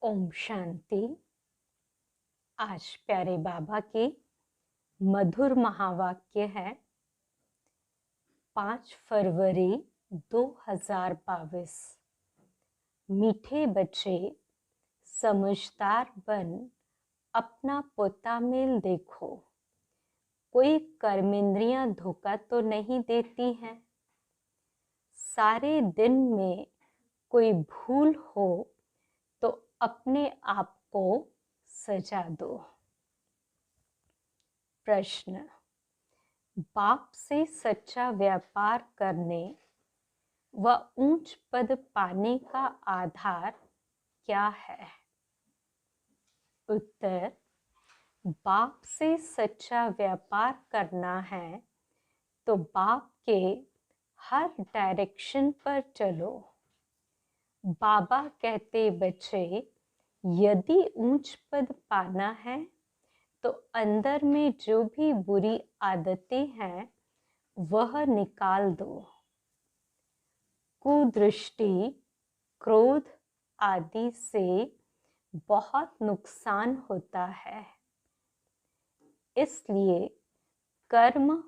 ओम शांति। आज प्यारे बाबा के मधुर महावाक्य है 5 फरवरी 2022। मीठे बच्चे समझदार बन अपना पोता मेल देखो, कोई कर्मेंद्रियां धोखा तो नहीं देती हैं। सारे दिन में कोई भूल हो तो अपने आप को सजा दो। प्रश्न: बाप से सच्चा व्यापार करने व ऊंच पद पाने का आधार क्या है? उत्तर: बाप से सच्चा व्यापार करना है तो बाप के हर डायरेक्शन पर चलो। बाबा कहते बच्चे, यदि ऊंच पद पाना है तो अंदर में जो भी बुरी आदतें हैं वह निकाल दो। कुदृष्टि, क्रोध आदि से बहुत नुकसान होता है। इसलिए कर्म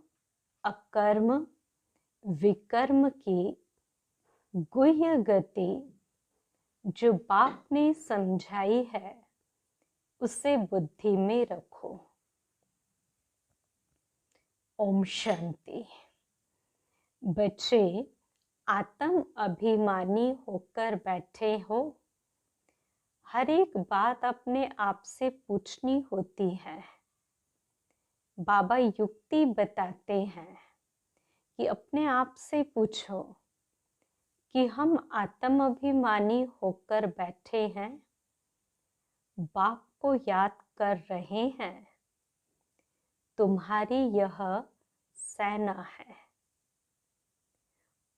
अकर्म विकर्म की गुह्य गति जो बाप ने समझाई है उसे बुद्धि में रखो। ओम शांति। बच्चे आत्म अभिमानी होकर बैठे हो, हर एक बात अपने आप से पूछनी होती है। बाबा युक्ति बताते हैं कि अपने आप से पूछो कि हम आत्म अभिमानी होकर बैठे हैं, बाप को याद कर रहे हैं। तुम्हारी यह सेना है।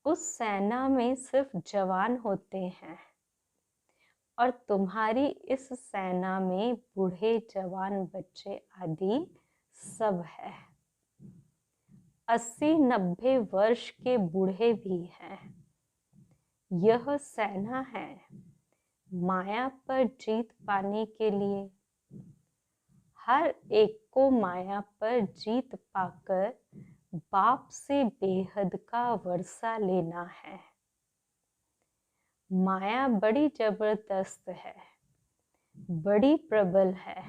उस सेना में सिर्फ जवान होते हैं और तुम्हारी इस सेना में बूढ़े जवान बच्चे आदि सब है। 80-90 वर्ष के बूढ़े भी हैं। यह सेना है माया पर जीत पाने के लिए। हर एक को माया पर जीत पाकर बाप से बेहद का वर्षा लेना है। माया बड़ी जबरदस्त है, बड़ी प्रबल है,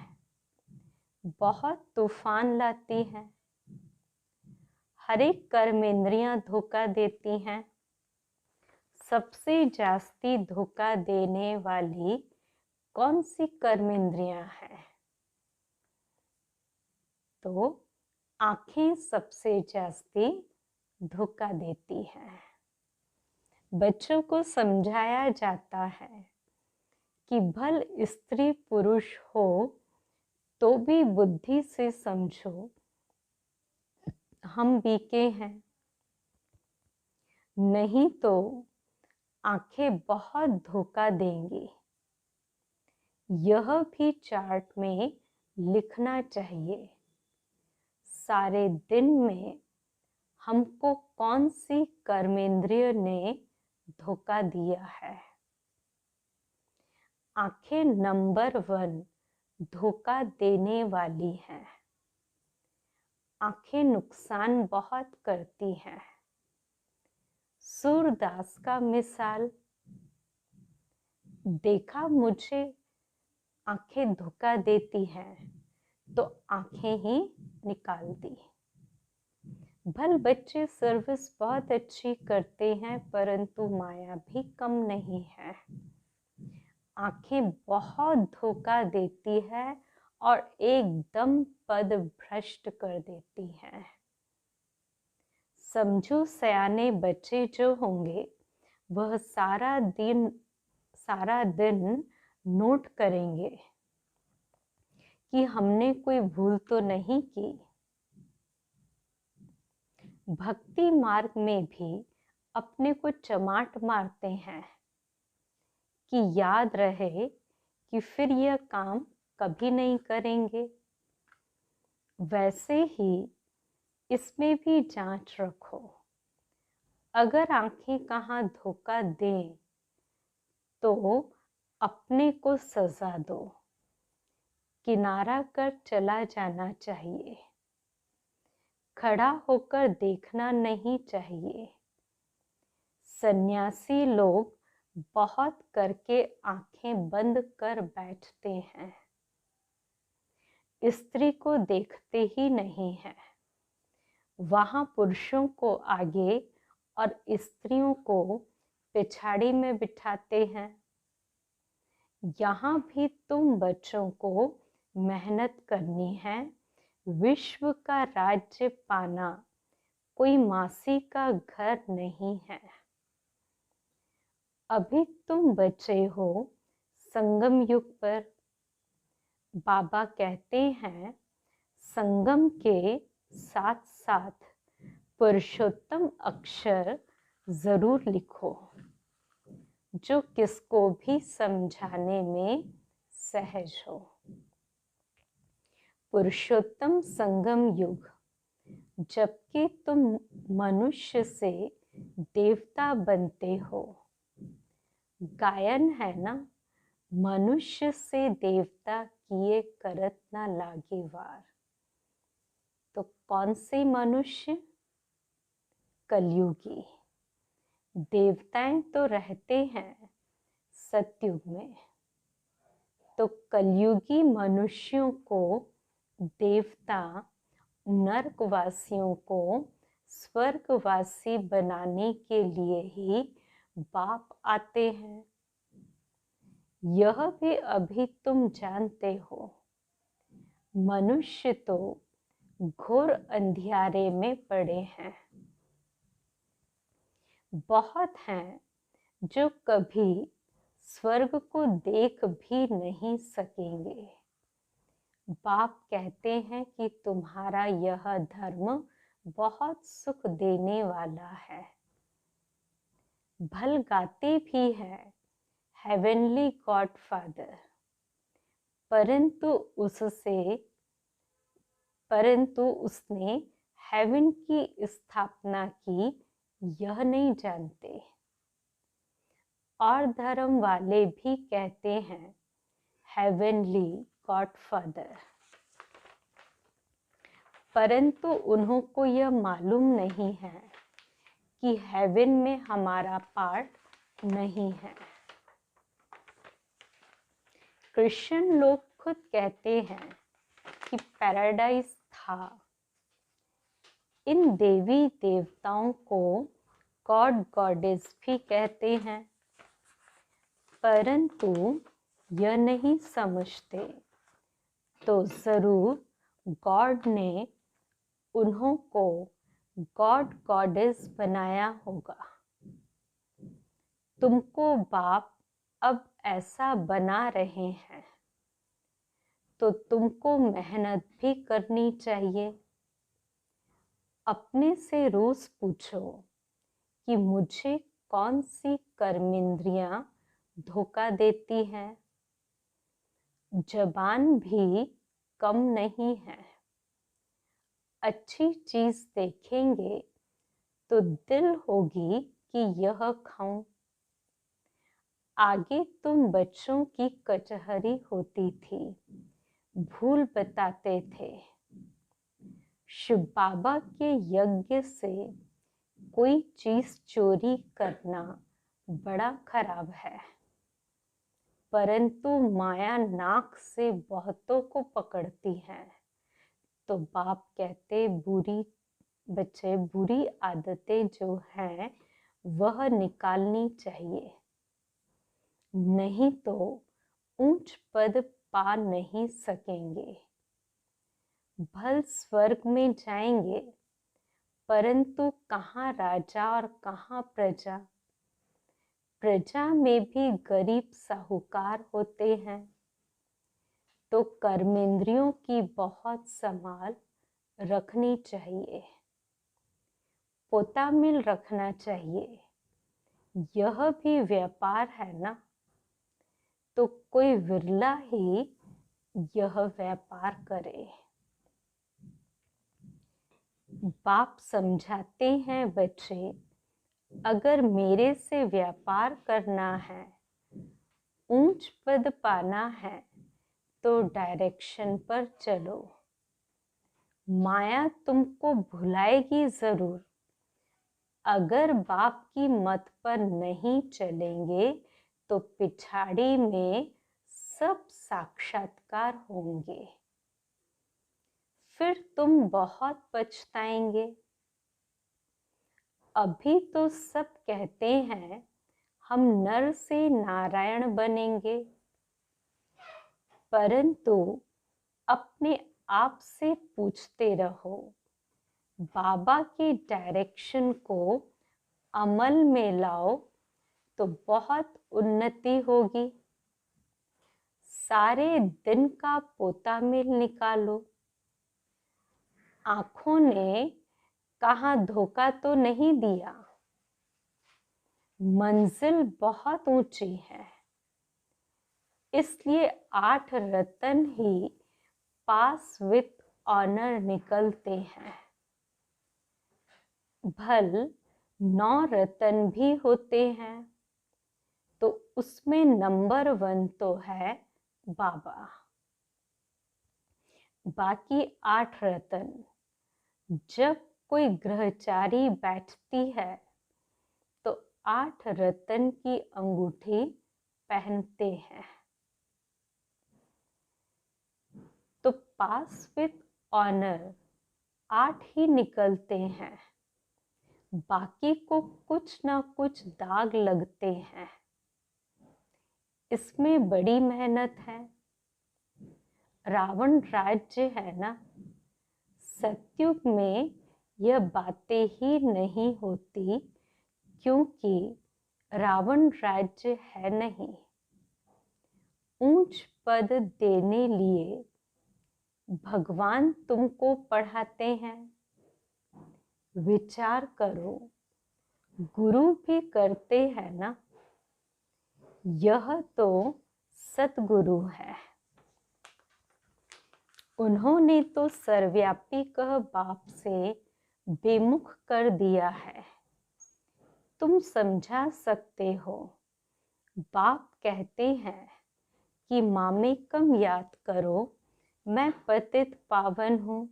बहुत तूफान लाती है। हर एक कर्मेंद्रियां धोखा देती हैं। सबसे जास्ती धोखा देने वाली कौन सी कर्मेंद्रियां हैं? तो आंखें सबसे जास्ती धोखा देती हैं। बच्चों को समझाया जाता है कि भल स्त्री पुरुष हो तो भी बुद्धि से समझो हम बीके हैं, नहीं तो आंखें बहुत धोखा देंगी। यह भी चार्ट में लिखना चाहिए। सारे दिन में हमको कौन सी कर्मेंद्रिय ने धोखा दिया है? आंखें नंबर 1 धोखा देने वाली हैं। आंखें नुकसान बहुत करती हैं। सूरदास का मिसाल देखा, मुझे आंखें धोखा देती हैं तो आंखें ही निकाल दी। भल बच्चे सर्विस बहुत अच्छी करते हैं परंतु माया भी कम नहीं है। आंखें बहुत धोखा देती है और एकदम पद भ्रष्ट कर देती हैं। समझो सयाने बच्चे जो होंगे वह सारा दिन नोट करेंगे कि हमने कोई भूल तो नहीं की। भक्ति मार्ग में भी अपने को चमाट मारते हैं कि याद रहे कि फिर यह काम कभी नहीं करेंगे। वैसे ही इसमें भी जांच रखो। अगर आंखें कहाँ धोखा दें तो अपने को सजा दो, किनारा कर चला जाना चाहिए, खड़ा होकर देखना नहीं चाहिए। सन्यासी लोग बहुत करके आंखें बंद कर बैठते हैं, स्त्री को देखते ही नहीं है। वहां पुरुषों को आगे और स्त्रियों को पिछाड़ी में बिठाते हैं। यहाँ भी तुम बच्चों को मेहनत करनी है। विश्व का राज्य पाना कोई मासी का घर नहीं है। अभी तुम बचे हो संगम युग पर। बाबा कहते हैं संगम के साथ साथ पुरुषोत्तम अक्षर जरूर लिखो, जो किसको भी समझाने में सहज हो। पुरुषोत्तम संगम युग, जबकि तुम मनुष्य से देवता बनते हो। गायन है ना, मनुष्य से देवता किए करत ना लागे वार। तो कौन से मनुष्य? कलयुगी। देवताएं तो रहते हैं सतयुग में, तो कलयुगी मनुष्यों को देवता, नरकवासियों को स्वर्गवासी बनाने के लिए ही बाप आते हैं। यह भी अभी तुम जानते हो। मनुष्य तो घोर अंधियारे में पड़े हैं। बहुत हैं जो कभी स्वर्ग को देख भी नहीं सकेंगे। बाप कहते हैं कि तुम्हारा यह धर्म बहुत सुख देने वाला है। भल गाते भी है हेवनली गॉड फादर, परंतु उसने हेवन की स्थापना की यह नहीं जानते। और धर्म वाले भी कहते हैं हेवनली गॉड फादर, परंतु उन्हों को यह मालूम नहीं है कि हेवन में हमारा पार्ट नहीं है। क्रिश्चियन लोग खुद कहते हैं कि पैराडाइज था। इन देवी देवताओं को गॉड गॉडेस भी कहते हैं, परंतु यह नहीं समझते। तो जरूर गॉड ने उन्हों को गॉड गॉडेस बनाया होगा। तुमको बाप अब ऐसा बना रहे हैं, तो तुमको मेहनत भी करनी चाहिए। अपने से रोज पूछो कि मुझे कौन सी कर्मेंद्रियां धोखा देती हैं। जबान भी कम नहीं है। अच्छी चीज देखेंगे तो दिल होगी कि यह खाऊं। आगे तुम बच्चों की कचहरी होती थी, भूल बताते थे। शिव बाबा के यज्ञ से कोई चीज चोरी करना बड़ा खराब है, परंतु माया नाक से बहुतों को पकड़ती है। तो बाप कहते बच्चे बुरी आदतें जो हैं वह निकालनी चाहिए, नहीं तो ऊंच पद पा नहीं सकेंगे। भल स्वर्ग में जाएंगे, परंतु कहाँ राजा और कहाँ प्रजा। प्रजा में भी गरीब साहूकार होते हैं। तो कर्मेंद्रियों की बहुत संभाल रखनी चाहिए, पोता मिल रखना चाहिए। यह भी व्यापार है ना, तो कोई विरला ही यह व्यापार करे। बाप समझाते हैं बच्चे, अगर मेरे से व्यापार करना है ऊंच पद पाना है तो डायरेक्शन पर चलो। माया तुमको भुलाएगी जरूर, अगर बाप की मत पर नहीं चलेंगे तो पिछाड़ी में सब साक्षात्कार होंगे, फिर तुम बहुत पछताएंगे। अभी तो सब कहते हैं हम नर से नारायण बनेंगे, परंतु अपने आप से पूछते रहो, बाबा के डायरेक्शन को अमल में लाओ तो बहुत उन्नति होगी। सारे दिन का पोता मेल निकालो। आंखों ने कहाँ धोखा तो नहीं दिया, मंजिल बहुत ऊंची है, इसलिए 8 रतन ही पास विथ ऑनर निकलते हैं। भल 9 रतन भी होते हैं तो उसमें नंबर 1 तो है बाबा। बाकी 8 रतन जब कोई ग्रहचारी बैठती है तो 8 रतन की अंगूठी पहनते हैं। तो पास विथ ऑनर 8 ही निकलते हैं, बाकी को कुछ ना कुछ दाग लगते हैं। इसमें बड़ी मेहनत है। रावण राज्य है ना, सतयुग में यह बातें ही नहीं होती, क्योंकि रावण राज्य है नहीं। ऊंच पद देने लिए भगवान तुमको पढ़ाते हैं। विचार करो, गुरु भी करते हैं ना, यह तो सतगुरु है। उन्होंने तो सर्वव्यापी कह बाप से बेमुख कर दिया है। तुम समझा सकते हो। बाप कहते हैं कि मामे कम याद करो, मैं पतित पावन हूँ।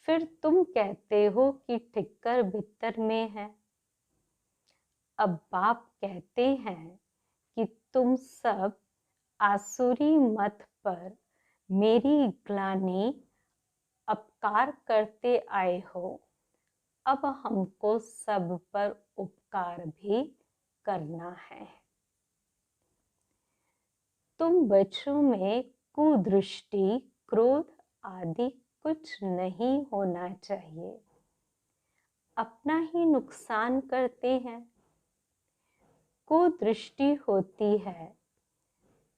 फिर तुम कहते हो कि ठिक्कर भीतर में है। अब बाप कहते हैं कि तुम सब आसुरी मत पर मेरी ग्लानि अपकार करते आए हो, अब हमको सब पर उपकार भी करना है। तुम बच्चों में कुदृष्टि, क्रोध आदि कुछ नहीं होना चाहिए, अपना ही नुकसान करते हैं। कुदृष्टि होती है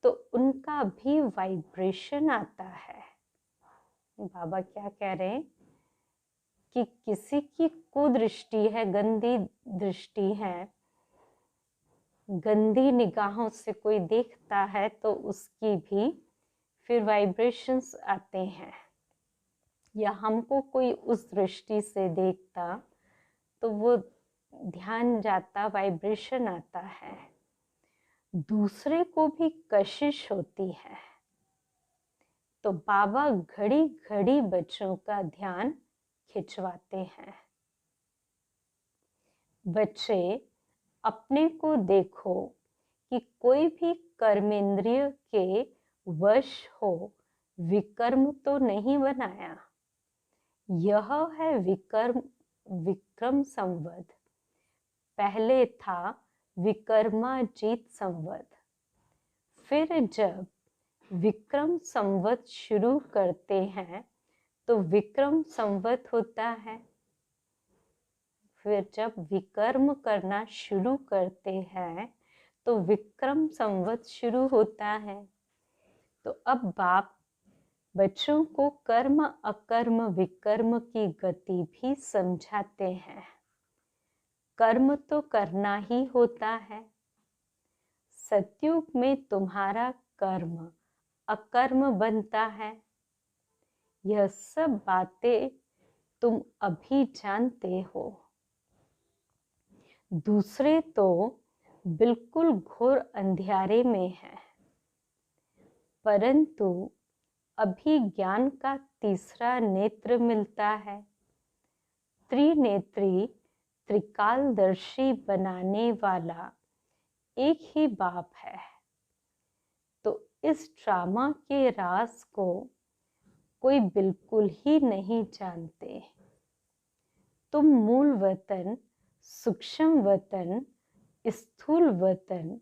तो उनका भी वाइब्रेशन आता है। बाबा क्या कह रहे हैं कि किसी की कुदृष्टि है, गंदी दृष्टि है, गंदी निगाहों से कोई देखता है तो उसकी भी फिर वाइब्रेशंस आते हैं, या हमको कोई उस दृष्टि से देखता तो वो ध्यान जाता, वाइब्रेशन आता है। दूसरे को भी कशिश होती है तो बाबा घड़ी घड़ी बच्चों का ध्यान खिंचवाते हैं। बच्चे अपने को देखो कि कोई भी कर्मेंद्रिय के वश हो, विकर्म तो नहीं बनाया। यह है विक्रम संवद। पहले था विक्रमाजीत संवद। फिर जब विक्रम संवत शुरू करते हैं तो विक्रम संवत होता है। फिर जब विकर्म करना शुरू करते हैं तो विक्रम संवत शुरू होता है। तो अब बाप बच्चों को कर्म अकर्म विकर्म की गति भी समझाते हैं। कर्म तो करना ही होता है। सतयुग में तुम्हारा कर्म अकर्म बनता है। यह सब बातें तुम अभी जानते हो। दूसरे तो बिल्कुल घोर अंधियारे में हैं, परंतु अभी ज्ञान का तीसरा नेत्र मिलता है। त्रिनेत्री त्रिकालदर्शी बनाने वाला एक ही बाप है। तो इस ड्रामा के राज को कोई बिल्कुल ही नहीं जानते। तुम मूल वतन, सूक्ष्म वतन, स्थूल वतन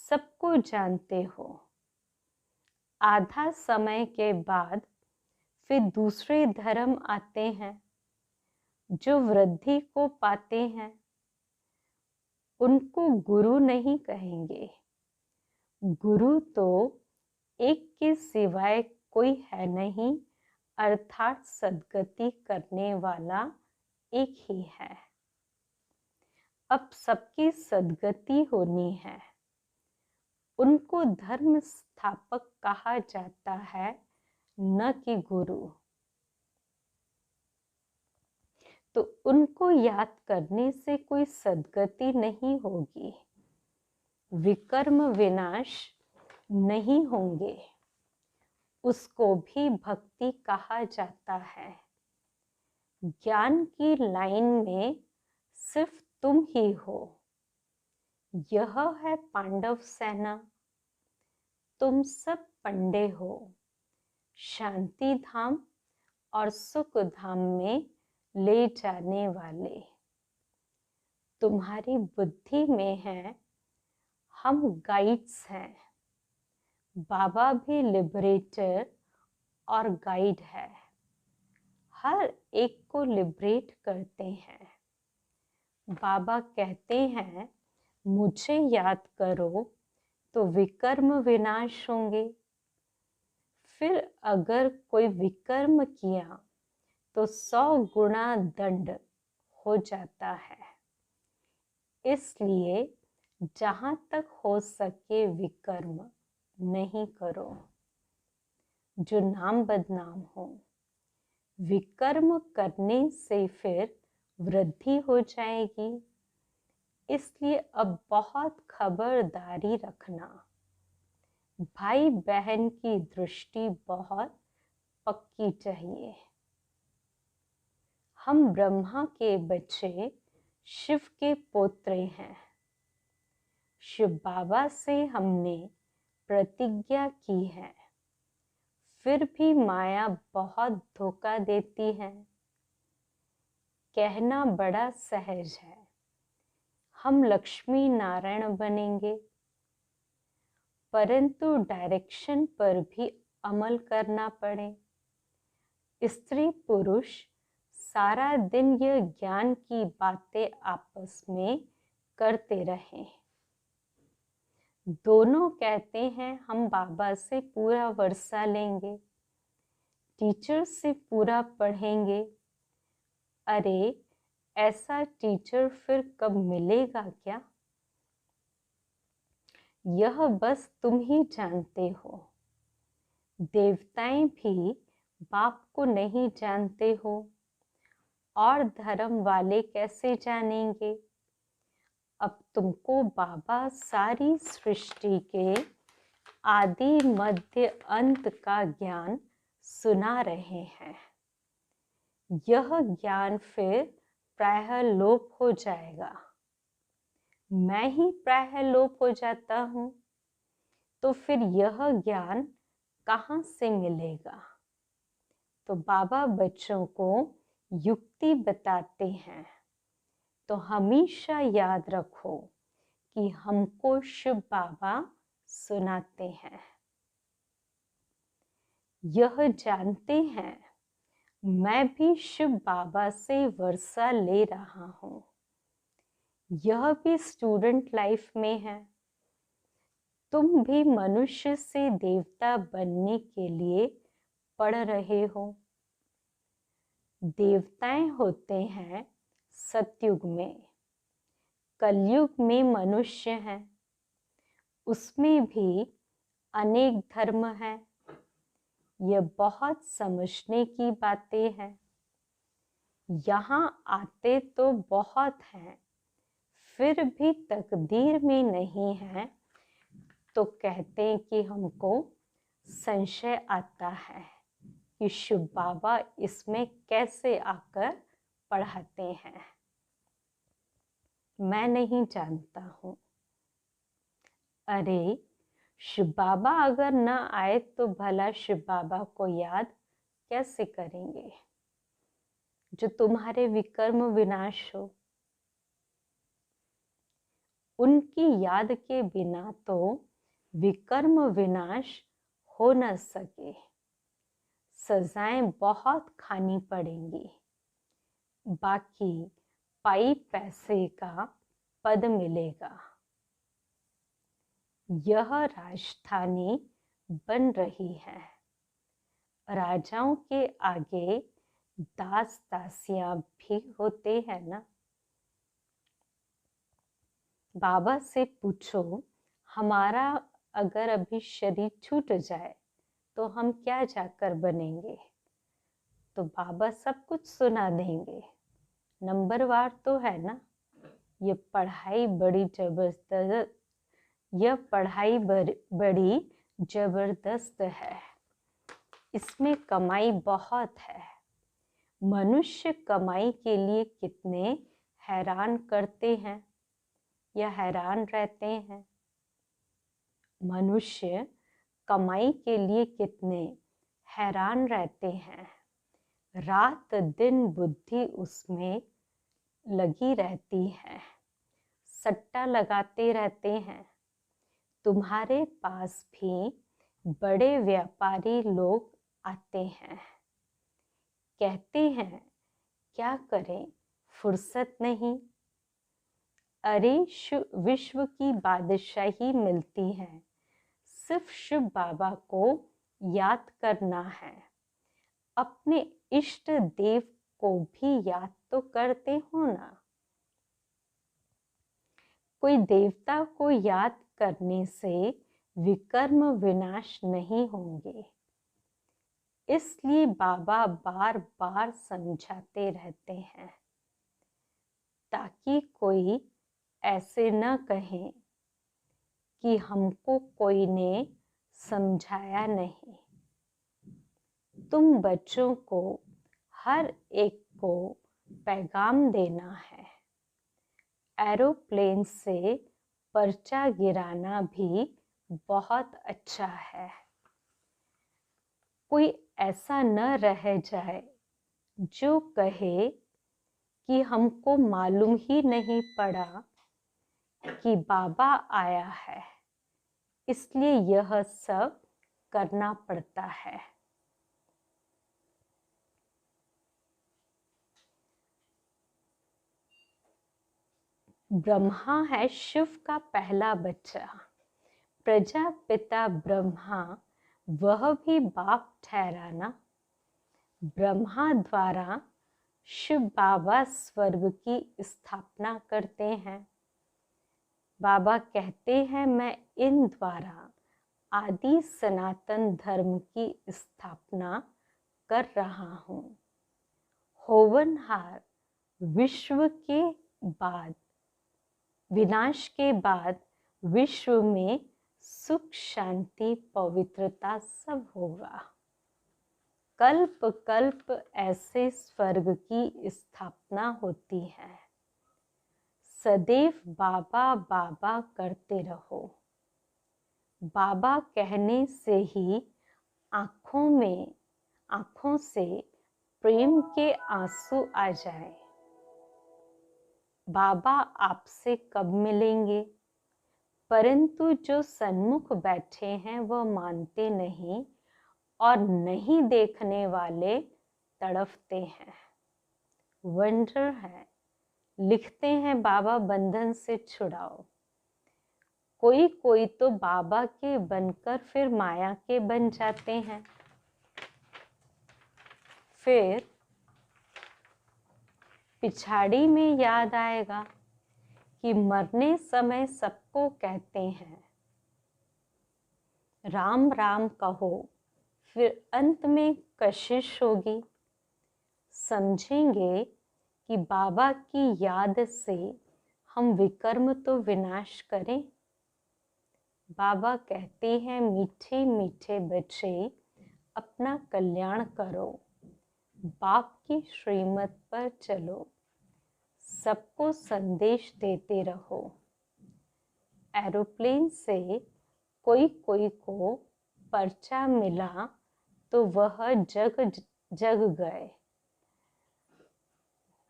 सबको जानते हो। आधा समय के बाद फिर दूसरे धर्म आते हैं जो वृद्धि को पाते हैं। उनको गुरु नहीं कहेंगे। गुरु तो एक के सिवाय कोई है नहीं, अर्थात सद्गति करने वाला एक ही है। अब सबकी सद्गति होनी है। उनको धर्म स्थापक कहा जाता है, न कि गुरु। तो उनको याद करने से कोई सद्गति नहीं होगी, विकर्म विनाश नहीं होंगे। उसको भी भक्ति कहा जाता है। ज्ञान की लाइन में सिर्फ तुम ही हो। यह है पांडव सेना। तुम सब पंडे हो। शांति धाम और सुख धाम में ले जाने वाले। तुम्हारी बुद्धि में है, हम गाइड्स हैं। बाबा भी लिबरेटर और गाइड है। हर एक को लिबरेट करते हैं। बाबा कहते हैं, मुझे याद करो तो विकर्म विनाश होंगे। फिर अगर कोई विकर्म किया तो 100 गुना दंड हो जाता है। इसलिए जहां तक हो सके विकर्म नहीं करो, जो नाम बदनाम हो। विकर्म करने से फिर वृद्धि हो जाएगी। इसलिए अब बहुत खबरदारी रखना। भाई बहन की दृष्टि बहुत पक्की चाहिए। हम ब्रह्मा के बच्चे शिव के पोत्रे हैं। शिव बाबा से हमने प्रतिज्ञा की है, फिर भी माया बहुत धोखा देती है। कहना बड़ा सहज है, हम लक्ष्मी नारायण बनेंगे, परंतु डायरेक्शन पर भी अमल करना पड़े। स्त्री पुरुष सारा दिन यह ज्ञान की बातें आपस में करते रहें। दोनों कहते हैं हम बाबा से पूरा वर्षा लेंगे, टीचर से पूरा पढ़ेंगे। अरे ऐसा टीचर फिर कब मिलेगा क्या? यह बस तुम ही जानते हो। देवताएं भी बाप को नहीं जानते हो, और धर्म वाले कैसे जानेंगे? अब तुमको बाबा सारी सृष्टि के आदि मध्य अंत का ज्ञान सुना रहे हैं। यह ज्ञान फिर प्रायः लोप हो जाएगा। मैं ही प्रायः लोप हो जाता हूँ, तो फिर यह ज्ञान कहाँ से मिलेगा? तो बाबा बच्चों को युक्ति बताते हैं। तो हमेशा याद रखो कि हमको शिव बाबा सुनाते हैं। यह जानते हैं मैं भी शिव बाबा से वर्षा ले रहा हूँ। यह भी स्टूडेंट लाइफ में है। तुम भी मनुष्य से देवता बनने के लिए पढ़ रहे हो। देवताएं होते हैं सतयुग में, कलयुग में मनुष्य हैं। उसमें भी अनेक धर्म हैं। यह बहुत समझने की बातें हैं। यहाँ आते तो बहुत हैं, फिर भी तकदीर में नहीं है, तो कहते हैं कि हमको संशय आता है कि शिव बाबा इसमें कैसे आकर पढ़ाते हैं। मैं नहीं जानता हूँ। अरे शिव बाबा अगर न आए तो भला शिव बाबा को याद कैसे करेंगे जो तुम्हारे विकर्म विनाश हो। उनकी याद के बिना तो विकर्म विनाश हो न सके। सजाएं बहुत खानी पड़ेंगी, बाकी पाई पैसे का पद मिलेगा। यह राजधानी बन रही है। राजाओं के आगे दास दासियां भी होते हैं ना। बाबा से पूछो, हमारा अगर अभी शरीर छूट जाए तो हम क्या जाकर बनेंगे। तो बाबा सब कुछ सुना देंगे। नंबरवार तो है ना। ये पढ़ाई बड़ी जबरदस्त है। इसमें कमाई बहुत है। मनुष्य कमाई के लिए कितने हैरान करते हैं या हैरान रहते हैं। मनुष्य कमाई के लिए कितने हैरान रहते हैं। रात दिन बुद्धि उसमें लगी रहती है। सट्टा लगाते रहते हैं। तुम्हारे पास भी बड़े व्यापारी लोग आते हैं, कहते हैं क्या करें, फुर्सत नहीं। अरे विश्व की बादशाही मिलती है, सिर्फ शिव बाबा को याद करना है। अपने इष्ट देव को भी याद तो करते हो ना। कोई देवता को याद करने से विकर्म विनाश नहीं होंगे। इसलिए बाबा बार बार समझाते रहते हैं, ताकि कोई ऐसे न कहे कि हमको कोई ने समझाया नहीं। तुम बच्चों को हर एक को पैगाम देना है। एरोप्लेन से पर्चा गिराना भी बहुत अच्छा है। कोई ऐसा न रह जाए जो कहे कि हमको मालूम ही नहीं पड़ा कि बाबा आया है, इसलिए यह सब करना पड़ता है। ब्रह्मा है शिव का पहला बच्चा। प्रजापिता ब्रह्मा वह भी बाप ठहरा ना। ब्रह्मा द्वारा शिव बाबा स्वर्ग की स्थापना करते हैं। बाबा कहते हैं मैं इन द्वारा आदि सनातन धर्म की स्थापना कर रहा हूँ। होवनहार विश्व के बाद, विनाश के बाद विश्व में सुख शांति पवित्रता सब होगा। कल्प कल्प ऐसे स्वर्ग की स्थापना होती है। सदैव बाबा बाबा करते रहो। बाबा कहने से ही आँखों से प्रेम के आंसू आ जाए। बाबा आपसे कब मिलेंगे, परंतु जो सन्मुख बैठे हैं वह मानते नहीं और नहीं देखने वाले तड़पते हैं। वंडर है। लिखते हैं बाबा बंधन से छुड़ाओ। कोई कोई तो बाबा के बनकर फिर माया के बन जाते हैं। फिर पिछाड़ी में याद आएगा कि मरने समय सबको कहते हैं राम राम कहो, फिर अंत में कशिश होगी। समझेंगे कि बाबा की याद से हम विकर्म तो विनाश करें। बाबा कहते हैं मीठे मीठे बच्चे अपना कल्याण करो, बाप की श्रीमत पर चलो, सबको संदेश देते रहो। एरोप्लेन से कोई कोई को पर्चा मिला तो वह जग जग गए।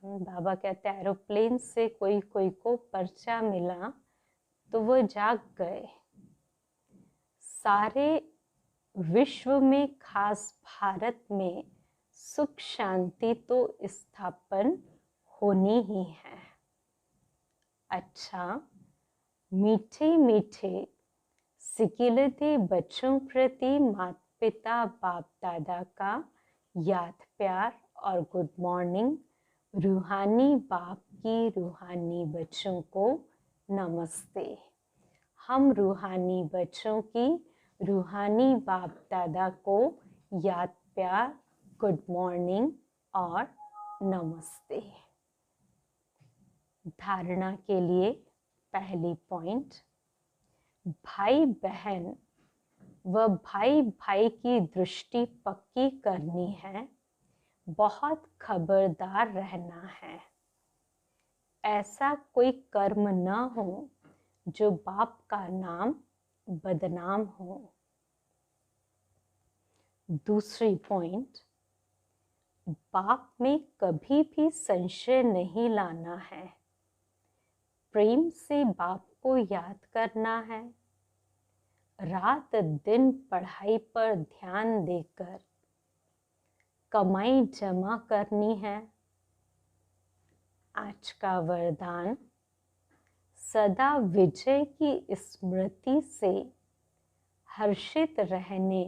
बाबा कहते हैं एरोप्लेन से कोई कोई को पर्चा मिला तो वह जाग गए। सारे विश्व में खास भारत में सुख शांति तो स्थापन होनी ही है। अच्छा, मीठे मीठे सिकिलते बच्चों प्रति माता पिता बाप दादा का याद प्यार और गुड मॉर्निंग। रूहानी बाप की रूहानी बच्चों को नमस्ते। हम रूहानी बच्चों की रूहानी बाप दादा को याद प्यार, गुड मॉर्निंग और नमस्ते। धारणा के लिए पहली पॉइंट, भाई बहन व भाई भाई की दृष्टि पक्की करनी है, बहुत खबरदार रहना है। ऐसा कोई कर्म न हो जो बाप का नाम बदनाम हो। दूसरी पॉइंट, बाप में कभी भी संशय नहीं लाना है। प्रेम से बाप को याद करना है। रात दिन पढ़ाई पर ध्यान देकर कमाई जमा करनी है। आज का वरदान, सदा विजय की स्मृति से हर्षित रहने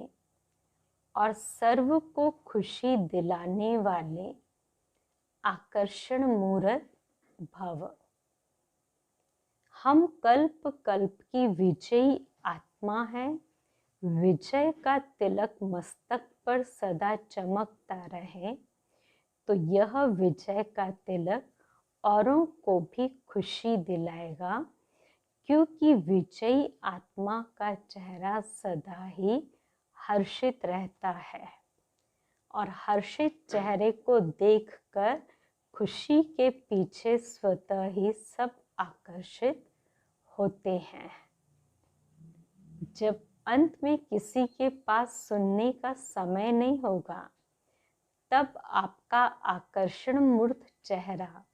और सर्व को खुशी दिलाने वाले आकर्षण मूर्त भव। हम कल्प कल्प की विजयी आत्मा है। विजय का तिलक मस्तक पर सदा चमकता रहे तो यह विजय का तिलक औरों को भी खुशी दिलाएगा, क्योंकि विजयी आत्मा का चेहरा सदा ही हर्षित रहता है और हर्षित चेहरे को देखकर खुशी के पीछे स्वतः ही सब आकर्षित होते हैं। जब अंत में किसी के पास सुनने का समय नहीं होगा, तब आपका आकर्षण मूर्त चेहरा,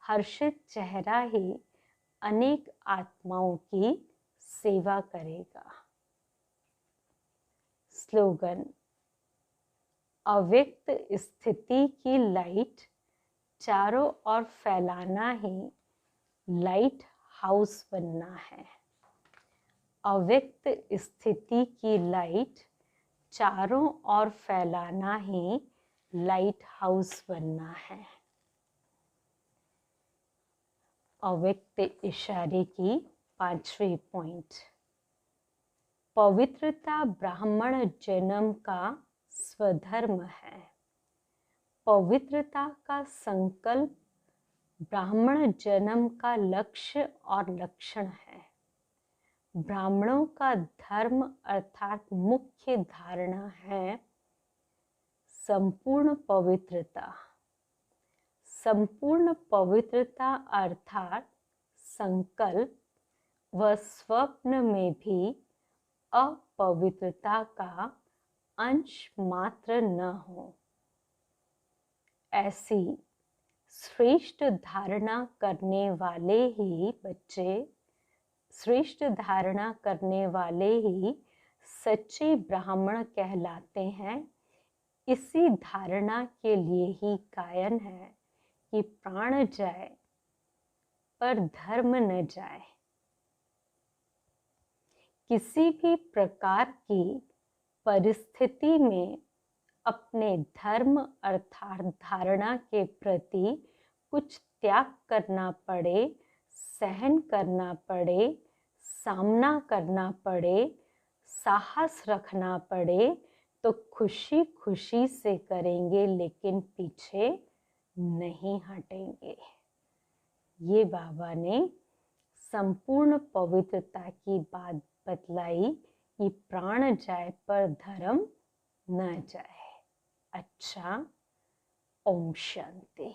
हर्षित चेहरा ही अनेक आत्माओं की सेवा करेगा। स्लोगन, अव्यक्त स्थिति की लाइट चारों ओर फैलाना ही लाइट हाउस बनना है। अव्यक्त स्थिति की लाइट चारों ओर फैलाना ही लाइट हाउस बनना है। अव्यक्त इशारे की पांचवी पॉइंट, पवित्रता ब्राह्मण जन्म का स्वधर्म है। पवित्रता का संकल्प ब्राह्मण जन्म का लक्ष्य और लक्षण है। ब्राह्मणों का धर्म अर्थात मुख्य धारणा है संपूर्ण पवित्रता। संपूर्ण पवित्रता अर्थात संकल्प व स्वप्न में भी अपवित्रता का अंश मात्र न हो। ऐसी श्रेष्ठ धारणा करने वाले ही बच्चे, श्रेष्ठ धारणा करने वाले ही सच्चे ब्राह्मण कहलाते हैं। इसी धारणा के लिए ही गायन है कि प्राण जाए पर धर्म न जाए। किसी भी प्रकार की परिस्थिति में अपने धर्म अर्थात धारणा के प्रति कुछ त्याग करना पड़े, सहन करना पड़े, सामना करना पड़े, साहस रखना पड़े तो खुशी खुशी से करेंगे, लेकिन पीछे नहीं हटेंगे। ये बाबा ने संपूर्ण पवित्रता की बात बतलाई कि प्राण जाए पर धर्म न जाए। अच्छा, ओम शांति।